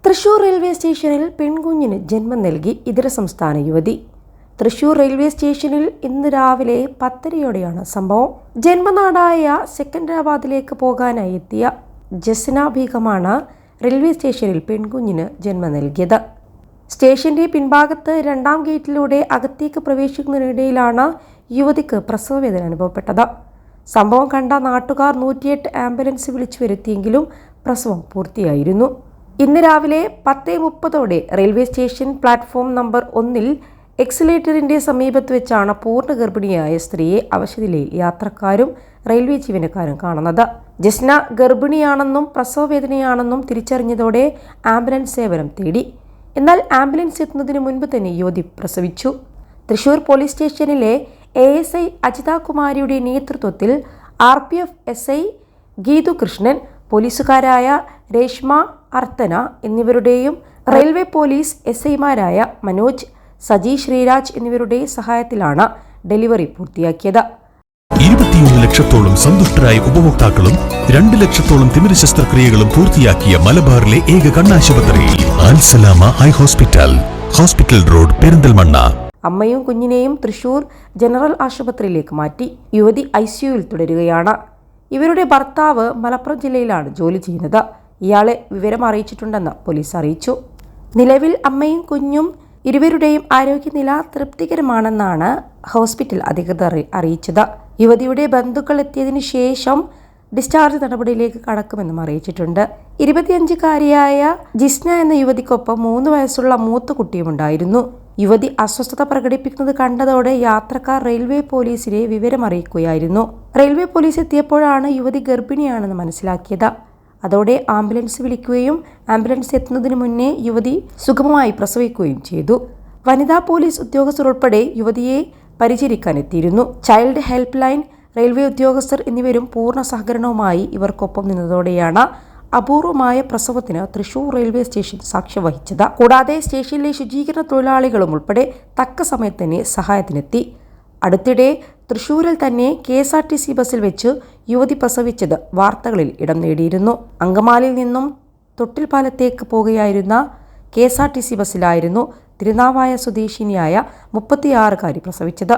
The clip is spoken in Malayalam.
തൃശൂർ റെയിൽവേ സ്റ്റേഷനിൽ പെൺകുഞ്ഞിന് ജന്മം നൽകി ഇതര സംസ്ഥാന യുവതി. തൃശൂർ റെയിൽവേ സ്റ്റേഷനിൽ ഇന്ന് രാവിലെ 10:30യോടെയാണ് സംഭവം. ജന്മനാടായ സെക്കൻഡരാബാദിലേക്ക് പോകാനായി എത്തിയ ജസ്ന ബീഗമാണ് റെയിൽവേ സ്റ്റേഷനിൽ പെൺകുഞ്ഞിന് ജന്മം നൽകിയത്. സ്റ്റേഷന്റെ പിൻഭാഗത്ത് 2ാം ഗേറ്റിലൂടെ അകത്തേക്ക് പ്രവേശിക്കുന്നതിനിടയിലാണ് യുവതിക്ക് പ്രസവവേദന അനുഭവപ്പെട്ടത്. സംഭവം കണ്ട നാട്ടുകാർ 108 ആംബുലൻസ് വിളിച്ചു വരുത്തിയെങ്കിലും പ്രസവം പൂർത്തിയായിരുന്നു. ഇന്ന് രാവിലെ 10:30ഓടെ റെയിൽവേ സ്റ്റേഷൻ പ്ലാറ്റ്ഫോം നമ്പർ 1-ൽ എക്സിലേറ്ററിന്റെ സമീപത്ത് വെച്ചാണ് പൂർണ്ണ ഗർഭിണിയായ സ്ത്രീയെ അവശനിലയിൽ യാത്രക്കാരും റെയിൽവേ ജീവനക്കാരും കാണുന്നത്. ജസ്ന ഗർഭിണിയാണെന്നും പ്രസവവേദനയാണെന്നും തിരിച്ചറിഞ്ഞതോടെ ആംബുലൻസ് സേവനം തേടി. എന്നാൽ ആംബുലൻസ് എത്തുന്നതിന് മുൻപ് തന്നെ യുവതി പ്രസവിച്ചു. തൃശൂർ പോലീസ് സ്റ്റേഷനിലെ ASI അജിത കുമാരിയുടെ നേതൃത്വത്തിൽ RPF SI ഗീതു കൃഷ്ണൻ, പോലീസുകാരായ രേഷ്മ, അർത്തന എന്നിവരുടെയും റെയിൽവേ പോലീസ് SIമാരായ മനോജ്, സജി ശ്രീരാജ് എന്നിവരുടെ സഹായത്തിലാണ് ഡെലിവറി പൂർത്തിയാക്കിയത്. 21 ലക്ഷത്തോളം സന്തുഷ്ടരായ ഉപഭോക്താക്കളും 2 ലക്ഷത്തോളം തിമിര ശസ്ത്രക്രിയകളും പൂർത്തിയാക്കിയ മലബാറിലെ ഏക കണ്ണാശുപത്രി Al Salama high hospital, hospital road, Perinthalmanna. അമ്മയും കുഞ്ഞിനെയും തൃശൂർ ജനറൽ ആശുപത്രിയിലേക്ക് മാറ്റി. യുവതി ICUവിൽ തുടരുകയാണ്. ഇവരുടെ ഭർത്താവ് മലപ്പുറം ജില്ലയിലാണ് ജോലി ചെയ്യുന്നത്. ഇയാളെ വിവരം അറിയിച്ചിട്ടുണ്ടെന്ന് പോലീസ് അറിയിച്ചു. നിലവിൽ അമ്മയും കുഞ്ഞും ഇരുവരുടെയും ആരോഗ്യനില തൃപ്തികരമാണെന്നാണ് ഹോസ്പിറ്റൽ അധികൃതർ അറിയിച്ചത്. യുവതിയുടെ ബന്ധുക്കൾ എത്തിയതിനു ശേഷം ഡിസ്ചാർജ് നടപടിയിലേക്ക് കടക്കുമെന്നും അറിയിച്ചിട്ടുണ്ട്. 25-കാരിയായ ജിസ്ന എന്ന യുവതിക്കൊപ്പം 3 വയസ്സുള്ള മൂത്ത കുട്ടിയുമുണ്ടായിരുന്നു. യുവതി അസ്വസ്ഥത പ്രകടിപ്പിക്കുന്നത് കണ്ടതോടെ യാത്രക്കാർ റെയിൽവേ പോലീസിനെ വിവരമറിയിക്കുകയായിരുന്നു. റെയിൽവേ പോലീസ് എത്തിയപ്പോഴാണ് യുവതി ഗർഭിണിയാണെന്ന് മനസ്സിലാക്കിയത്. അതോടെ ആംബുലൻസ് വിളിക്കുകയും ആംബുലൻസ് എത്തുന്നതിന് മുന്നേ യുവതി സുഗമമായി പ്രസവിക്കുകയും ചെയ്തു. വനിതാ പോലീസ് ഉദ്യോഗസ്ഥർ ഉൾപ്പെടെ യുവതിയെ പരിചരിക്കാനെത്തിയിരുന്നു. ചൈൽഡ് ഹെൽപ്പ് ലൈൻ, റെയിൽവേ ഉദ്യോഗസ്ഥർ എന്നിവരും പൂർണ്ണ സഹകരണവുമായി ഇവർക്കൊപ്പം നിന്നതോടെയാണ് അപൂർവമായ പ്രസവത്തിന് തൃശൂർ റെയിൽവേ സ്റ്റേഷൻ സാക്ഷ്യം വഹിച്ചത്. കൂടാതെ സ്റ്റേഷനിലെ ശുചീകരണ തൊഴിലാളികളും ഉൾപ്പെടെ തക്ക സമയത്ത് തന്നെ സഹായത്തിനെത്തി. അടുത്തിടെ തൃശൂരിൽ തന്നെ KSRTC ബസ്സിൽ വെച്ച് യുവതി പ്രസവിച്ചത് വാർത്തകളിൽ ഇടം നേടിയിരുന്നു. അങ്കമാലിയിൽ നിന്നും തൊട്ടിൽപ്പാലത്തേക്ക് പോകുകയായിരുന്ന KSRTC ബസ്സിലായിരുന്നു തിരുനാവായ സ്വദേശിനിയായ 36-കാരി പ്രസവിച്ചത്.